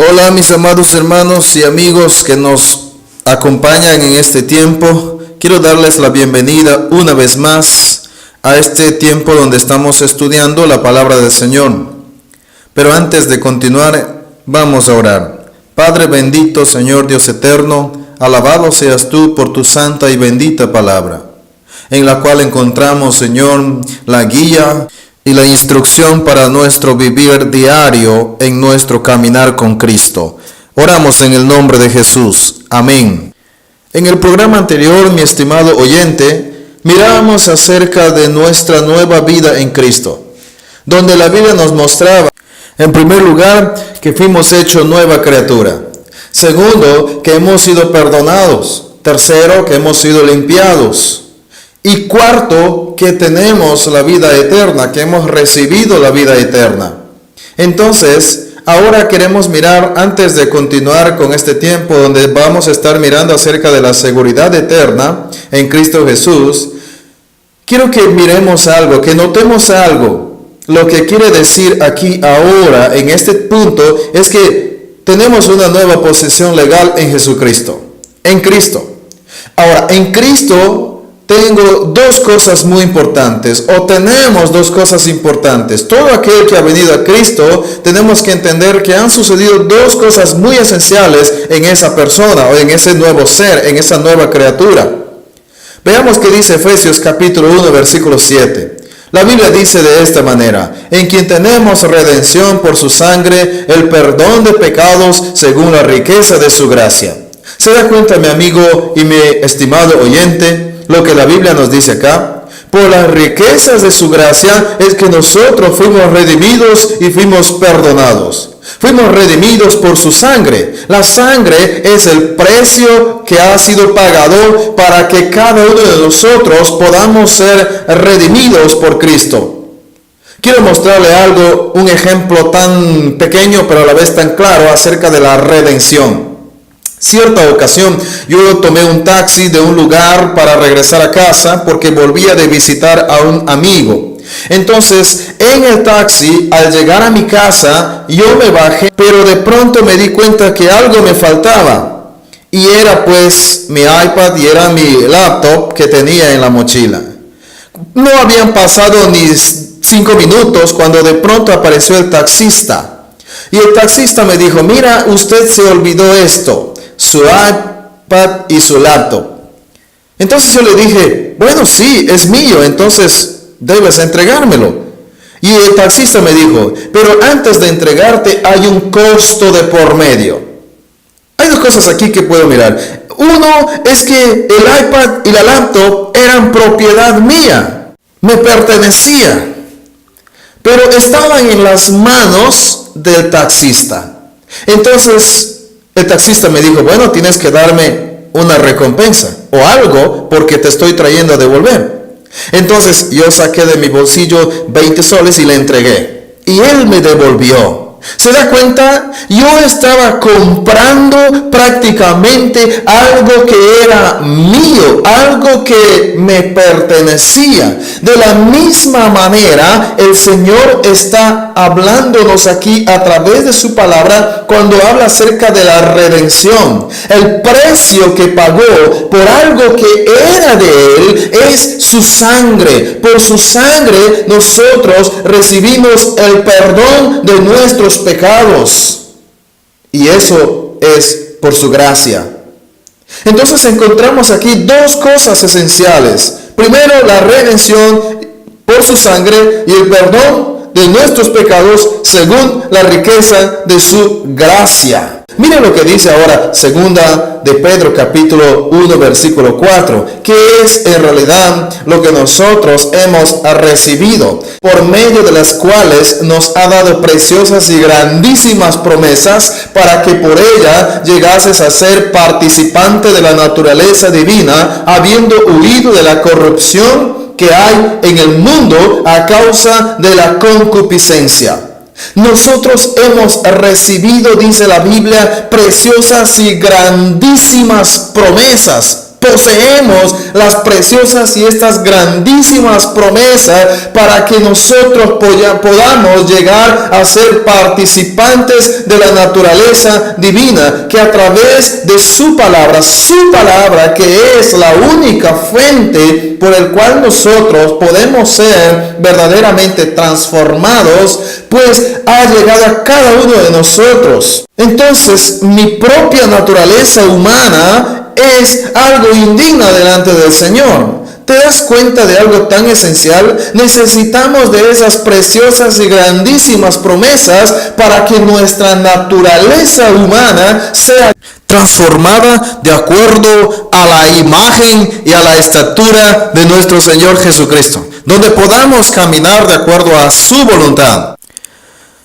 Hola mis amados hermanos y amigos que nos acompañan en este tiempo. Quiero darles la bienvenida una vez más a este tiempo donde estamos estudiando la palabra del Señor. Pero antes de continuar, vamos a orar. Padre bendito, Señor Dios eterno, alabado seas tú por tu santa y bendita palabra, en la cual encontramos, Señor, la guía y la instrucción para nuestro vivir diario en nuestro caminar con Cristo. Oramos en el nombre de Jesús. Amén. En el programa anterior, mi estimado oyente, mirábamos acerca de nuestra nueva vida en Cristo, donde la Biblia nos mostraba, en primer lugar, que fuimos hechos nueva criatura. Segundo, que hemos sido perdonados. Tercero, que hemos sido limpiados. Y cuarto, que tenemos la vida eterna, que hemos recibido la vida eterna. Entonces, ahora queremos mirar, antes de continuar con este tiempo, donde vamos a estar mirando acerca de la seguridad eterna en Cristo Jesús, quiero que miremos algo, que notemos algo. Lo que quiere decir aquí ahora, en este punto, es que tenemos una nueva posesión legal en Jesucristo, en Cristo. Ahora, en Cristo tengo dos cosas muy importantes, o tenemos dos cosas importantes. Todo aquel que ha venido a Cristo, tenemos que entender que han sucedido dos cosas muy esenciales en esa persona, o en ese nuevo ser, en esa nueva criatura. Veamos qué dice Efesios capítulo 1, versículo 7. La Biblia dice de esta manera: en quien tenemos redención por su sangre, el perdón de pecados según la riqueza de su gracia. ¿Se da cuenta, mi amigo y mi estimado oyente, lo que la Biblia nos dice acá? Por las riquezas de su gracia es que nosotros fuimos redimidos y fuimos perdonados. Fuimos redimidos por su sangre. La sangre es el precio que ha sido pagado para que cada uno de nosotros podamos ser redimidos por Cristo. Quiero mostrarle algo, un ejemplo tan pequeño pero a la vez tan claro acerca de la redención. Cierta ocasión yo tomé un taxi de un lugar para regresar a casa porque volvía de visitar a un amigo. Entonces en el taxi, al llegar a mi casa, yo me bajé, pero de pronto me di cuenta que algo me faltaba. Y era pues mi iPad y era mi laptop que tenía en la mochila. No habían pasado ni 5 minutos cuando de pronto apareció el taxista. Y el taxista me dijo: mira, usted se olvidó esto, su iPad y su laptop. Entonces yo le dije: bueno, sí, es mío, entonces debes entregármelo. Y el taxista me dijo: pero antes de entregarte hay un costo de por medio. Hay dos cosas aquí que puedo mirar. Uno es que el iPad y la laptop eran propiedad mía, me pertenecía, pero estaban en las manos del taxista. Entonces el taxista me dijo: bueno, tienes que darme una recompensa o algo porque te estoy trayendo a devolver. Entonces yo saqué de mi bolsillo 20 soles y le entregué. Y él me devolvió. ¿Se da cuenta? Yo estaba comprando prácticamente algo que era mío, algo que me pertenecía. De la misma manera, el Señor está hablándonos aquí a través de su palabra cuando habla acerca de la redención. El precio que pagó por algo que era de Él es su sangre. Por su sangre nosotros recibimos el perdón de nuestros pecados, y eso es por su gracia. Entonces encontramos aquí dos cosas esenciales. Primero, la redención por su sangre y el perdón de nuestros pecados según la riqueza de su gracia. Miren lo que dice ahora segunda de Pedro capítulo 1 versículo 4, que es en realidad lo que nosotros hemos recibido, por medio de las cuales nos ha dado preciosas y grandísimas promesas, para que por ella llegases a ser participante de la naturaleza divina, habiendo huido de la corrupción que hay en el mundo a causa de la concupiscencia. Nosotros hemos recibido, dice la Biblia, preciosas y grandísimas promesas. Poseemos las preciosas y estas grandísimas promesas para que nosotros podamos llegar a ser participantes de la naturaleza divina, que a través de su palabra que es la única fuente por el cual nosotros podemos ser verdaderamente transformados, pues ha llegado a cada uno de nosotros. Entonces, mi propia naturaleza humana es algo indigna delante del Señor. ¿Te das cuenta de algo tan esencial? Necesitamos de esas preciosas y grandísimas promesas para que nuestra naturaleza humana sea transformada de acuerdo a la imagen y a la estatura de nuestro Señor Jesucristo, donde podamos caminar de acuerdo a su voluntad.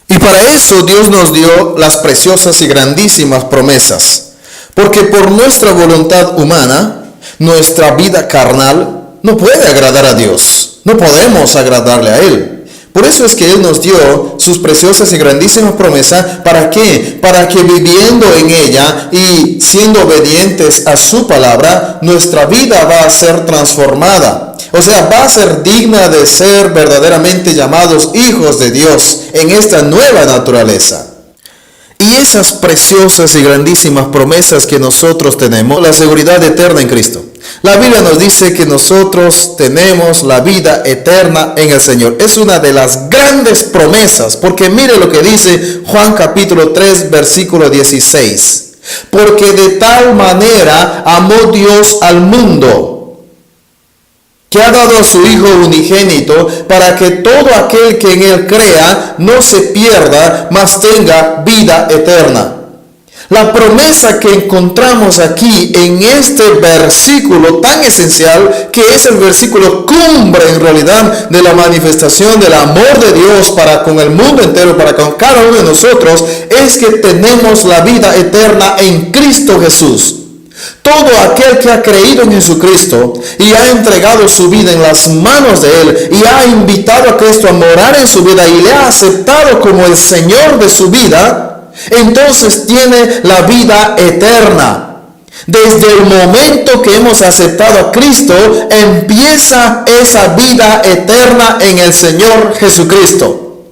Y para eso Dios nos dio las preciosas y grandísimas promesas. Porque por nuestra voluntad humana, nuestra vida carnal no puede agradar a Dios. No podemos agradarle a Él. Por eso es que Él nos dio sus preciosas y grandísimas promesas. ¿Para qué? Para que viviendo en ella y siendo obedientes a su palabra, nuestra vida va a ser transformada. O sea, va a ser digna de ser verdaderamente llamados hijos de Dios en esta nueva naturaleza. Y esas preciosas y grandísimas promesas que nosotros tenemos, la seguridad eterna en Cristo. La Biblia nos dice que nosotros tenemos la vida eterna en el Señor. Es una de las grandes promesas, porque mire lo que dice Juan capítulo 3, versículo 16. Porque de tal manera amó Dios al mundo, que ha dado a su Hijo unigénito, para que todo aquel que en Él crea no se pierda, mas tenga vida eterna. La promesa que encontramos aquí en este versículo tan esencial, que es el versículo cumbre en realidad de la manifestación del amor de Dios para con el mundo entero, para con cada uno de nosotros, es que tenemos la vida eterna en Cristo Jesús. Todo aquel que ha creído en Jesucristo y ha entregado su vida en las manos de Él y ha invitado a Cristo a morar en su vida y le ha aceptado como el Señor de su vida, entonces tiene la vida eterna. Desde el momento que hemos aceptado a Cristo, empieza esa vida eterna en el Señor Jesucristo.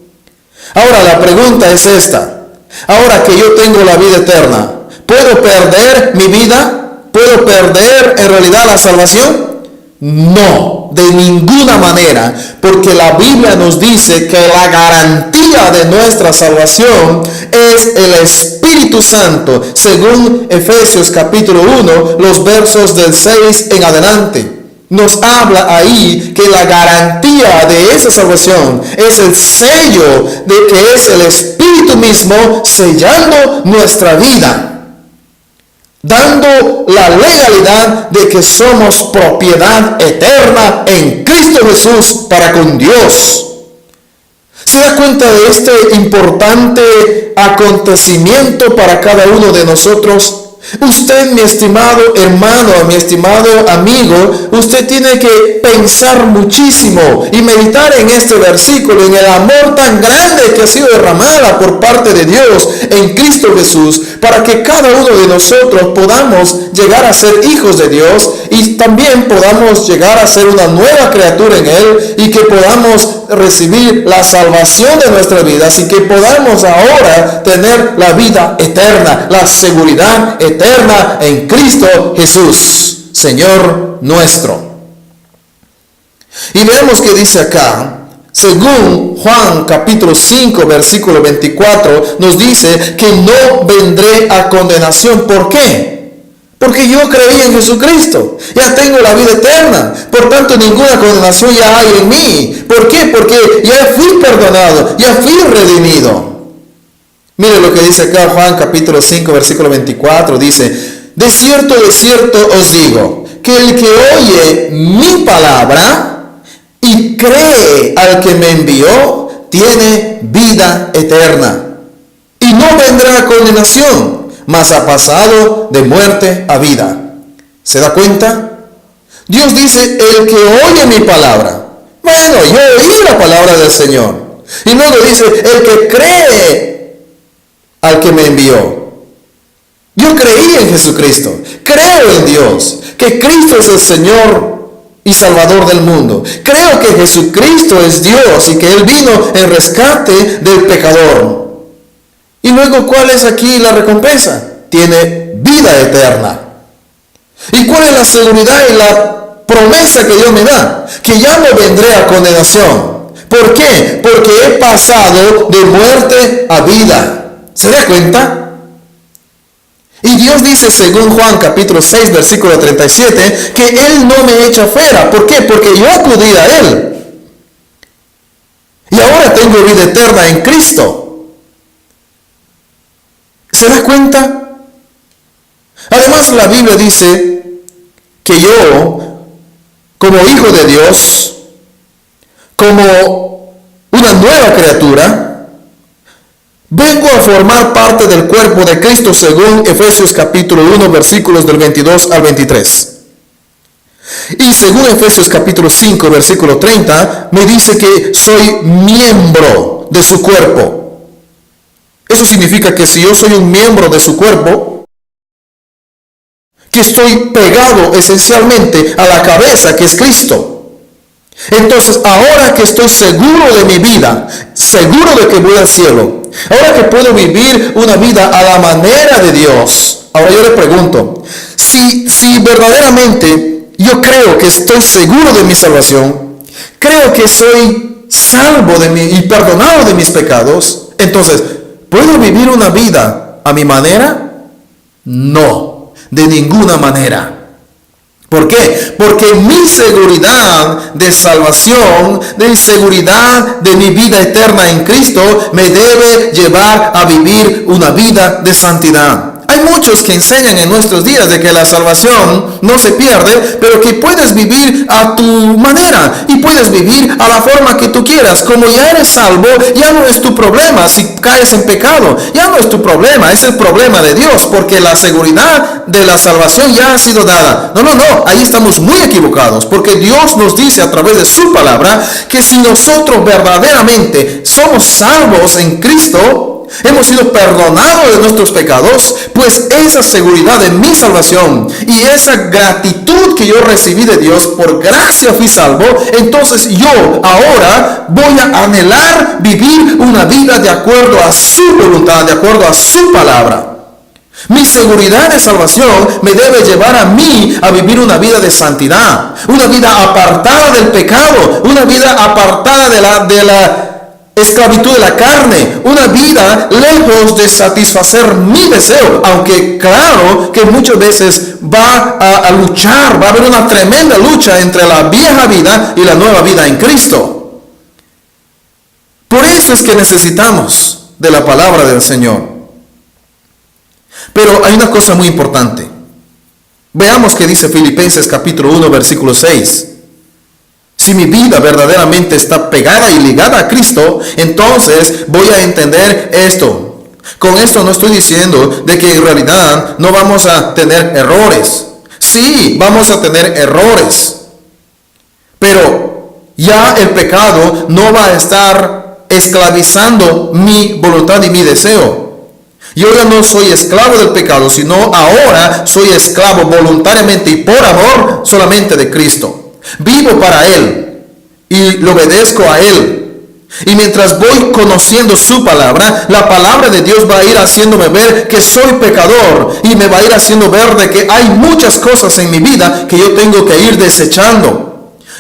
Ahora la pregunta es esta. Ahora que yo tengo la vida eterna, ¿puedo perder mi vida? ¿Puedo perder en realidad la salvación? No, de ninguna manera, porque la Biblia nos dice que la garantía de nuestra salvación es el Espíritu Santo, según Efesios capítulo 1, los versos del 6 en adelante. Nos habla ahí que la garantía de esa salvación es el sello de que es el Espíritu mismo sellando nuestra vida, dando la legalidad de que somos propiedad eterna en Cristo Jesús para con Dios. ¿Se da cuenta de este importante acontecimiento para cada uno de nosotros? Usted, mi estimado hermano, mi estimado amigo, usted tiene que pensar muchísimo y meditar en este versículo, en el amor tan grande que ha sido derramada por parte de Dios en Cristo Jesús, para que cada uno de nosotros podamos llegar a ser hijos de Dios y también podamos llegar a ser una nueva criatura en Él y que podamos recibir la salvación de nuestras vidas y que podamos ahora tener la vida eterna, la seguridad eterna en Cristo Jesús, Señor nuestro. Y veamos que dice acá, según Juan capítulo 5 versículo 24, nos dice que no vendré a condenación. ¿Por qué? Porque yo creí en Jesucristo, ya tengo la vida eterna, por tanto ninguna condenación ya hay en mí. ¿Por qué? Porque ya fui perdonado, ya fui redimido. Mire lo que dice acá Juan capítulo 5 versículo 24, dice, de cierto os digo, que el que oye mi palabra y cree al que me envió, tiene vida eterna, y no vendrá a condenación, mas ha pasado de muerte a vida. ¿Se da cuenta? Dios dice, el que oye mi palabra. Bueno, yo oí la palabra del Señor. Y luego dice, el que cree al que me envió. Yo creí en Jesucristo, creo en Dios, que Cristo es el Señor y Salvador del mundo. Creo que Jesucristo es Dios y que Él vino en rescate del pecador. Y luego, ¿cuál es aquí la recompensa? Tiene vida eterna. ¿Y cuál es la seguridad y la promesa que Dios me da? Que ya no vendré a condenación. ¿Por qué? Porque he pasado de muerte a vida. ¿Se da cuenta? Y Dios dice, según Juan capítulo 6, versículo 37, que Él no me echa fuera. ¿Por qué? Porque yo acudí a Él. Y ahora tengo vida eterna en Cristo. ¿Se da cuenta? Además, la Biblia dice que yo, como hijo de Dios, como una nueva criatura, vengo a formar parte del cuerpo de Cristo según Efesios capítulo 1 versículos del 22 al 23. Y según Efesios capítulo 5 versículo 30 me dice que soy miembro de su cuerpo. Eso significa que si yo soy un miembro de su cuerpo, que estoy pegado esencialmente a la cabeza que es Cristo. Entonces, ahora que estoy seguro de mi vida, seguro de que voy al cielo, ahora que puedo vivir una vida a la manera de Dios, ahora yo le pregunto, si verdaderamente yo creo que estoy seguro de mi salvación, creo que soy salvo de mí y perdonado de mis pecados, entonces, ¿puedo vivir una vida a mi manera? No, de ninguna manera. ¿Por qué? Porque mi seguridad de salvación, de seguridad de mi vida eterna en Cristo, me debe llevar a vivir una vida de santidad. Hay muchos que enseñan en nuestros días de que la salvación no se pierde, pero que puedes vivir a tu manera y puedes vivir a la forma que tú quieras. Como ya eres salvo, ya no es tu problema si caes en pecado. Ya no es tu problema, es el problema de Dios, porque la seguridad de la salvación ya ha sido dada. No, ahí estamos muy equivocados, porque Dios nos dice a través de su palabra que si nosotros verdaderamente somos salvos en Cristo, hemos sido perdonados de nuestros pecados, pues esa seguridad de mi salvación y esa gratitud que yo recibí de Dios, por gracia fui salvo, entonces yo ahora voy a anhelar vivir una vida de acuerdo a su voluntad, de acuerdo a su palabra. Mi seguridad de salvación me debe llevar a mí a vivir una vida de santidad, una vida apartada del pecado, una vida apartada de la esclavitud de la carne, una vida lejos de satisfacer mi deseo, aunque claro que muchas veces va a luchar, va a haber una tremenda lucha entre la vieja vida y la nueva vida en Cristo. Por eso es que necesitamos de la palabra del Señor. Pero hay una cosa muy importante. Veamos qué dice Filipenses capítulo 1 versículo 6. Si mi vida verdaderamente está pegada y ligada a Cristo, entonces voy a entender esto. Con esto no estoy diciendo de que en realidad no vamos a tener errores. Sí, vamos a tener errores. Pero ya el pecado no va a estar esclavizando mi voluntad y mi deseo. Yo ya no soy esclavo del pecado, sino ahora soy esclavo voluntariamente y por amor solamente de Cristo. Vivo para Él y lo obedezco a Él. Y mientras voy conociendo su palabra, la palabra de Dios va a ir haciéndome ver que soy pecador y me va a ir haciendo ver de que hay muchas cosas en mi vida que yo tengo que ir desechando.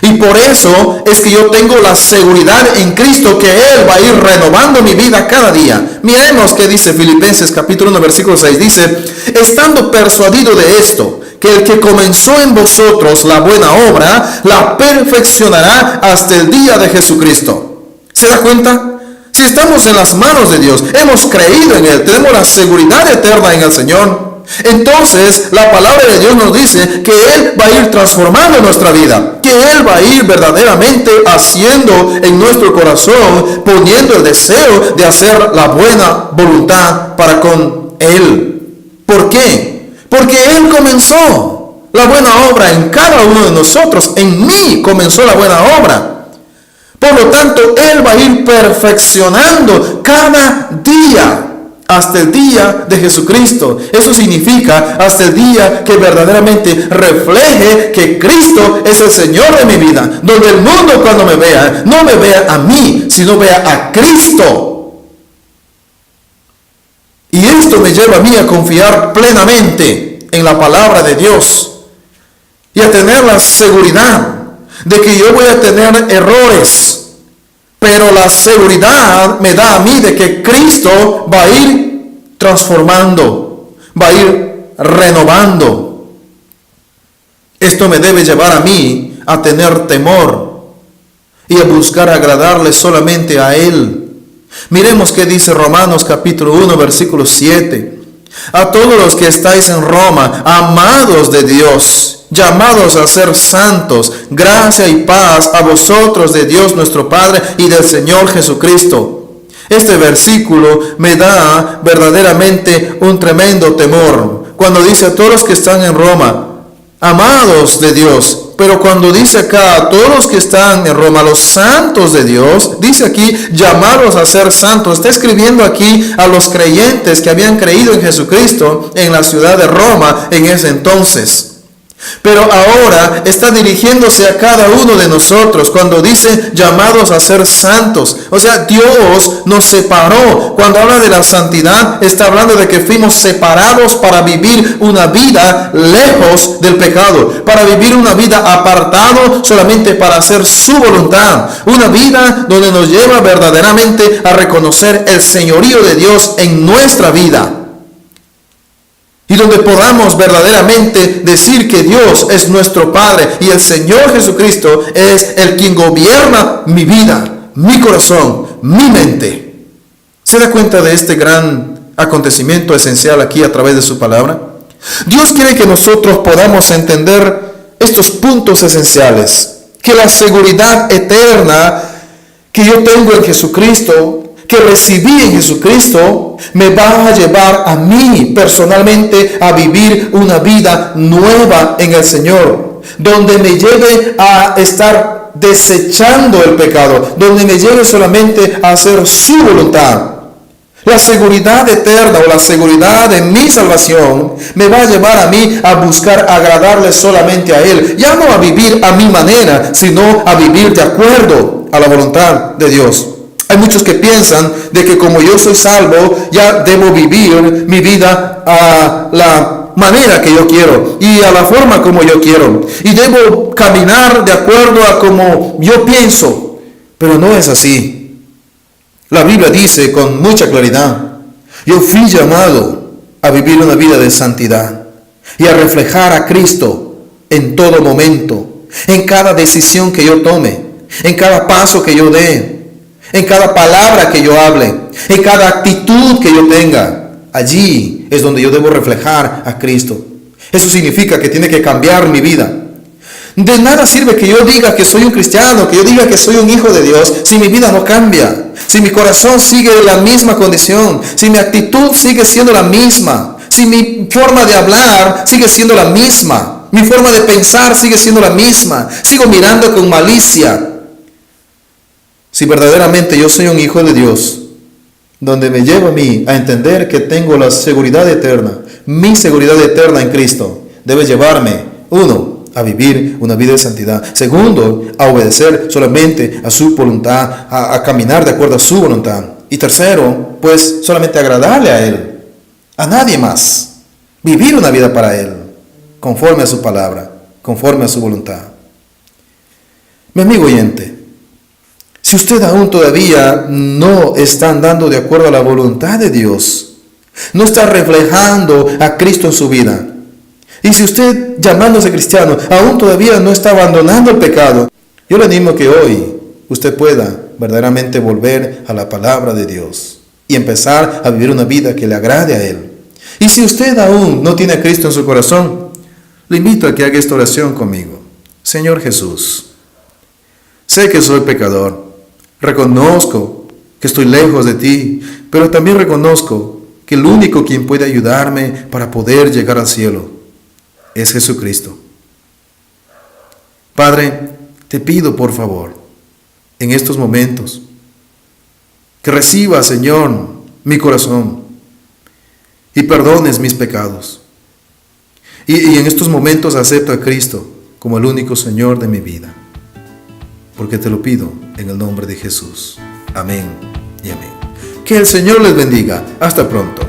Y por eso es que yo tengo la seguridad en Cristo que Él va a ir renovando mi vida cada día. Miremos qué dice Filipenses capítulo 1 versículo 6. Dice, estando persuadido de esto, que el que comenzó en vosotros la buena obra, la perfeccionará hasta el día de Jesucristo. ¿Se da cuenta? Si estamos en las manos de Dios, hemos creído en Él, tenemos la seguridad eterna en el Señor, entonces la palabra de Dios nos dice que Él va a ir transformando nuestra vida, que Él va a ir verdaderamente haciendo en nuestro corazón, poniendo el deseo de hacer la buena voluntad para con Él. ¿Por qué? Porque Él comenzó la buena obra en cada uno de nosotros. En mí comenzó la buena obra. Por lo tanto, Él va a ir perfeccionando cada día hasta el día de Jesucristo. Eso significa hasta el día que verdaderamente refleje que Cristo es el Señor de mi vida. Donde el mundo cuando me vea, no me vea a mí, sino vea a Cristo. Y esto me lleva a mí a confiar plenamente en la palabra de Dios y a tener la seguridad de que yo voy a tener errores. Pero la seguridad me da a mí de que Cristo va a ir transformando, va a ir renovando. Esto me debe llevar a mí a tener temor y a buscar agradarle solamente a Él. Miremos qué dice Romanos capítulo 1, versículo 7. A todos los que estáis en Roma, amados de Dios, llamados a ser santos, gracia y paz a vosotros de Dios nuestro Padre y del Señor Jesucristo. Este versículo me da verdaderamente un tremendo temor. Cuando dice a todos los que están en Roma, amados de Dios, pero cuando dice acá a todos los que están en Roma, los santos de Dios, dice aquí llamados a ser santos. Está escribiendo aquí a los creyentes que habían creído en Jesucristo en la ciudad de Roma en ese entonces. Pero ahora está dirigiéndose a cada uno de nosotros cuando dice llamados a ser santos. O sea, Dios nos separó. Cuando habla de la santidad, está hablando de que fuimos separados para vivir una vida lejos del pecado, para vivir una vida apartado solamente para hacer su voluntad. Una vida donde nos lleva verdaderamente a reconocer el señorío de Dios en nuestra vida. Y donde podamos verdaderamente decir que Dios es nuestro Padre y el Señor Jesucristo es el quien gobierna mi vida, mi corazón, mi mente. ¿Se da cuenta de este gran acontecimiento esencial aquí a través de su palabra? Dios quiere que nosotros podamos entender estos puntos esenciales. Que la seguridad eterna que yo tengo en Jesucristo, que recibí en Jesucristo, me va a llevar a mí personalmente a vivir una vida nueva en el Señor, donde me lleve a estar desechando el pecado, donde me lleve solamente a hacer su voluntad. La seguridad eterna o la seguridad de mi salvación me va a llevar a mí a buscar agradarle solamente a Él, ya no a vivir a mi manera, sino a vivir de acuerdo a la voluntad de Dios. Hay muchos que piensan de que como yo soy salvo, ya debo vivir mi vida a la manera que yo quiero y a la forma como yo quiero. Y debo caminar de acuerdo a como yo pienso. Pero no es así. La Biblia dice con mucha claridad, yo fui llamado a vivir una vida de santidad y a reflejar a Cristo en todo momento, en cada decisión que yo tome, en cada paso que yo dé, en cada palabra que yo hable, en cada actitud que yo tenga. Allí es donde yo debo reflejar a Cristo. Eso significa que tiene que cambiar mi vida. De nada sirve que yo diga que soy un cristiano, que yo diga que soy un hijo de Dios, si mi vida no cambia, si mi corazón sigue en la misma condición, si mi actitud sigue siendo la misma, si mi forma de hablar sigue siendo la misma, mi forma de pensar sigue siendo la misma, sigo mirando con malicia. Si verdaderamente yo soy un hijo de Dios, donde me lleva a mí a entender que tengo la seguridad eterna, mi seguridad eterna en Cristo, debe llevarme, uno, a vivir una vida de santidad. Segundo, a obedecer solamente a su voluntad, a caminar de acuerdo a su voluntad. Y tercero, pues solamente agradarle a Él, a nadie más. Vivir una vida para Él, conforme a su palabra, conforme a su voluntad. Mi amigo oyente, si usted aún todavía no está andando de acuerdo a la voluntad de Dios, no está reflejando a Cristo en su vida, y si usted, llamándose cristiano, aún todavía no está abandonando el pecado, yo le animo que hoy usted pueda verdaderamente volver a la palabra de Dios y empezar a vivir una vida que le agrade a Él. Y si usted aún no tiene a Cristo en su corazón, le invito a que haga esta oración conmigo. Señor Jesús, sé que soy pecador. Reconozco que estoy lejos de ti, pero también reconozco que el único quien puede ayudarme para poder llegar al cielo es Jesucristo. Padre, te pido por favor, en estos momentos, que reciba, Señor, mi corazón, y perdones mis pecados. Y en estos momentos acepto a Cristo como el único Señor de mi vida, porque te lo pido en el nombre de Jesús. Amén y amén. Que el Señor les bendiga. Hasta pronto.